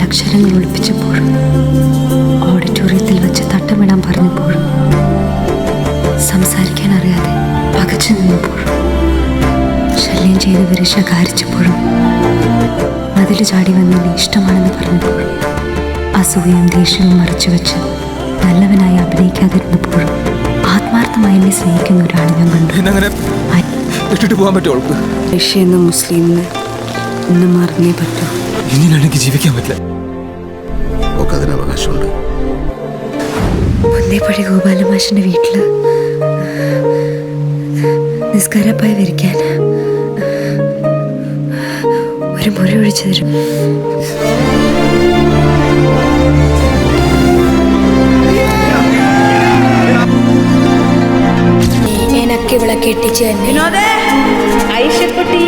അക്ഷരങ്ങൾ ഒളിപ്പിച്ചപ്പോഴും ഓഡിറ്റോറിയത്തിൽ വെച്ച് തട്ടമിടാൻ പറഞ്ഞപ്പോഴും സംസാരിക്കാൻ അറിയാതെ പകച്ചു നിന്നപ്പോഴും ശല്യം ചെയ്തവരെ ശകാരിച്ചപ്പോഴും മതിൽ ചാടി വന്നതിന് ഇഷ്ടമാണെന്ന് പറഞ്ഞപ്പോഴും അസൂയയും ദേഷ്യവും മറച്ചുവെച്ച് നല്ലവനായി അഭിനയിക്കാതിരുന്നപ്പോഴും ആത്മാർത്ഥമായി എന്നെ സ്നേഹിക്കുന്ന ഒരാളെ ഞാൻ കണ്ടു. റഷ്യെന്ന മുസ്ലിമിന് ഇന്ന് മറന്നേ പറ്റൂ. ഇങ്ങനെയാണെങ്കിൽ ജീവിക്കാൻ പറ്റില്ല. അവകാശമുണ്ട്. ഒന്നേപ്പടി ഗോപാലമാഷിന്റെ വീട്ടില് നിസ്കാരപ്പായ വിരിക്കാൻ ഒരു മുറി ഒഴിച്ചു തരും. എനക്ക് ഇവിടെ കെട്ടിച്ചു തന്നെ. ഐഷക്കുട്ടി